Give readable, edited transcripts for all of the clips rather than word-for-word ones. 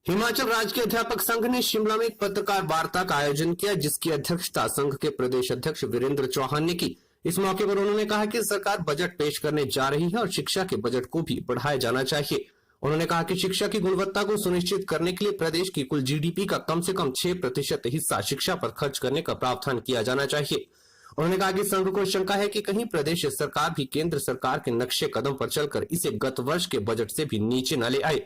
हिमाचल राज्य के अध्यापक संघ ने शिमला में एक पत्रकार वार्ता का आयोजन किया, जिसकी अध्यक्षता संघ के प्रदेश अध्यक्ष वीरेंद्र चौहान ने की। इस मौके पर उन्होंने कहा कि सरकार बजट पेश करने जा रही है और शिक्षा के बजट को भी बढ़ाया जाना चाहिए। उन्होंने कहा कि शिक्षा की गुणवत्ता को सुनिश्चित करने के लिए प्रदेश की कुल जीडीपी का कम से कम 6% हिस्सा शिक्षा पर खर्च करने का प्रावधान किया जाना चाहिए। उन्होंने कहा कि संघ को शंका है कि कहीं प्रदेश सरकार भी केंद्र सरकार के नक्शे कदम पर चलकर इसे गत वर्ष के बजट से भी नीचे न ले आए।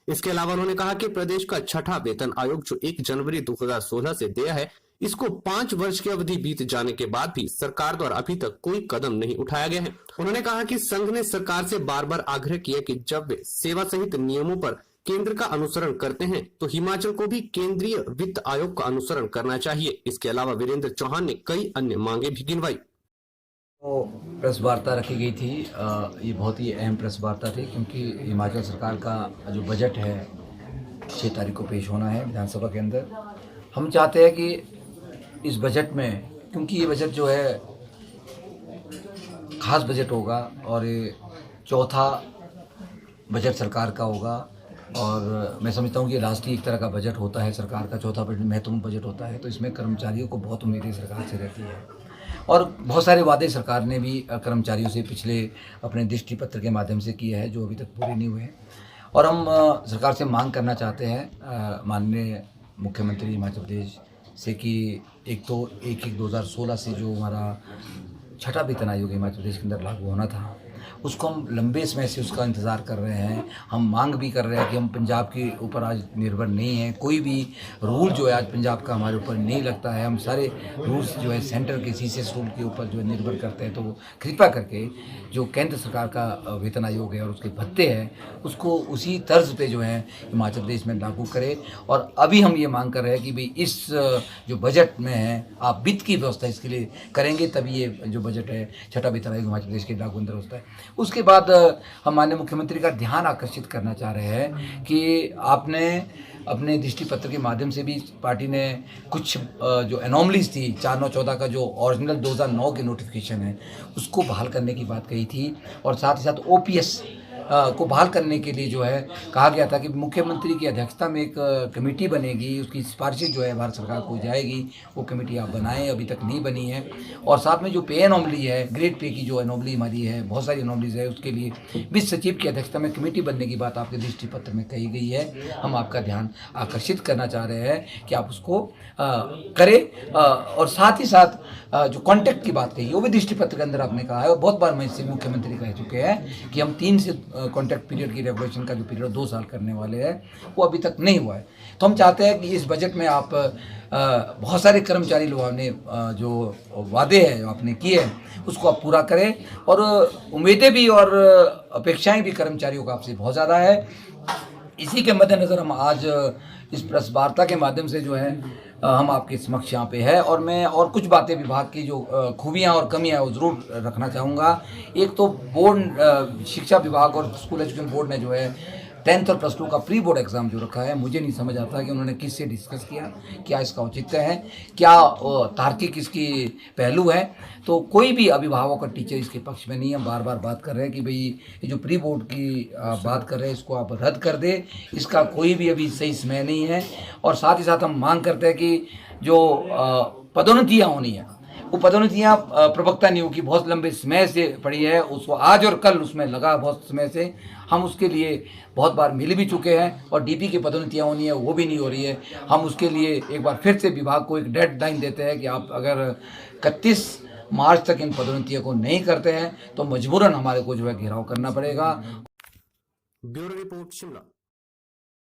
इसके अलावा उन्होंने कहा कि प्रदेश का छठा वेतन आयोग जो 1 जनवरी 2016 से दिया है, इसको 5 वर्ष की अवधि बीत जाने के बाद भी सरकार द्वारा अभी तक कोई कदम नहीं उठाया गया है। उन्होंने कहा कि संघ ने सरकार से बार बार आग्रह किया कि जब वे सेवा सहित नियमों पर केंद्र का अनुसरण करते हैं तो हिमाचल को भी केंद्रीय वित्त आयोग का अनुसरण करना चाहिए। इसके अलावा वीरेंद्र चौहान ने कई अन्य मांगे भी गिनवाई। तो प्रेस वार्ता रखी गई थी। ये बहुत ही अहम प्रेस वार्ता थी क्योंकि हिमाचल सरकार का जो बजट है 6 तारीख को पेश होना है विधानसभा के अंदर। हम चाहते हैं कि इस बजट में, क्योंकि ये बजट जो है खास बजट होगा और ये चौथा बजट सरकार का होगा और मैं समझता हूँ कि राष्ट्रीय एक तरह का बजट होता है, सरकार का चौथा बजट महत्वपूर्ण बजट होता है। तो इसमें कर्मचारियों को बहुत उम्मीदें सरकार से रहती है और बहुत सारे वादे सरकार ने भी कर्मचारियों से पिछले अपने दृष्टि पत्र के माध्यम से किए हैं जो अभी तक पूरे नहीं हुए हैं। और हम सरकार से मांग करना चाहते हैं माननीय मुख्यमंत्री हिमाचल प्रदेश से कि एक तो 1/1/2016 से जो हमारा छठा वेतन आयोग हिमाचल प्रदेश के अंदर लागू होना था, उसको हम लंबे समय से उसका इंतज़ार कर रहे हैं। हम मांग भी कर रहे हैं कि हम पंजाब के ऊपर आज निर्भर नहीं हैं। कोई भी रूल जो है आज पंजाब का हमारे ऊपर नहीं लगता है। हम सारे रूल्स जो है सेंटर के सीसीएस रूल के ऊपर जो है निर्भर करते हैं। तो कृपया करके जो केंद्र सरकार का वेतन आयोग है और उसके भत्ते हैं उसको उसी तर्ज पे जो है हिमाचल प्रदेश में लागू करे। और अभी हम ये मांग कर रहे हैं कि भाई इस जो बजट में है आप वित्त की व्यवस्था इसके लिए करेंगे तभी ये जो बजट है छठा वेतन आयोग हिमाचल प्रदेश के लागू अंदर होता है। उसके बाद हम माननीय मुख्यमंत्री का ध्यान आकर्षित करना चाह रहे हैं कि आपने अपने दृष्टि पत्र के माध्यम से भी पार्टी ने कुछ जो एनोमलीज थी 4/9/14 का जो ओरिजिनल 2009 के नोटिफिकेशन है उसको बहाल करने की बात कही थी। और साथ ही साथ ओपीएस को बहाल करने के लिए जो है कहा गया था कि मुख्यमंत्री की अध्यक्षता में एक कमेटी बनेगी, उसकी सिफारिशें जो है भारत सरकार को जाएगी। वो कमेटी आप बनाएं, अभी तक नहीं बनी है। और साथ में जो पे एनोमली है, ग्रेड पे की जो एनोमली हमारी है, बहुत सारी एनोमलीज है, उसके लिए वित्त सचिव की अध्यक्षता में कमेटी बनने की बात आपके दृष्टि पत्र में कही गई है। हम आपका ध्यान आकर्षित करना चाह रहे हैं कि आप उसको करें। और साथ ही साथ जो कॉन्ट्रैक्ट की बात कही वो भी दृष्टि पत्र के अंदर आपने कहा है और बहुत बार मैं इससे मुख्यमंत्री कह चुके हैं कि हम 3 से कॉन्ट्रैक्ट पीरियड की रेगुलेशन का जो पीरियड 2 साल करने वाले हैं वो अभी तक नहीं हुआ है। तो हम चाहते हैं कि इस बजट में आप बहुत सारे कर्मचारी लोगों ने जो वादे हैं जो आपने किए हैं उसको आप पूरा करें। और उम्मीदें भी और अपेक्षाएं भी कर्मचारियों का आपसे बहुत ज़्यादा है। इसी के मद्देनज़र हम आज इस प्रेस वार्ता के माध्यम से जो है हम आपके समक्ष यहाँ पे है। और मैं और कुछ बातें विभाग की जो खूबियाँ और कमियाँ वो ज़रूर रखना चाहूँगा। एक तो बोर्ड शिक्षा विभाग और स्कूल एजुकेशन बोर्ड ने जो है 10th और +2 का प्री बोर्ड एग्ज़ाम जो रखा है, मुझे नहीं समझ आता कि उन्होंने किससे डिस्कस किया, क्या इसका औचित्य है, क्या तार्किक इसकी पहलू है। तो कोई भी अभिभावक और टीचर इसके पक्ष में नहीं। हम बार बार बात कर रहे हैं कि भाई ये जो प्री बोर्ड की बात कर रहे हैं इसको आप रद्द कर दें, इसका कोई भी अभी सही समय नहीं है। और साथ ही साथ हम मांग करते हैं कि जो पदोन्नतियाँ होनी है वो पदोन्नतियाँ प्रवक्ता नियोग की बहुत लंबे समय से पड़ी है, उसको आज और कल उसमें लगा बहुत समय से। हम उसके लिए बहुत बार मिल भी चुके हैं और डीपी की पदोन्नतियाँ होनी है वो भी नहीं हो रही है। हम उसके लिए एक बार फिर से विभाग को एक डेडलाइन देते हैं कि आप अगर 31 मार्च तक इन पदोन्नतियों को नहीं करते हैं तो मजबूरन हमारे को जो है घेराव करना पड़ेगा। Bureau report Shimla.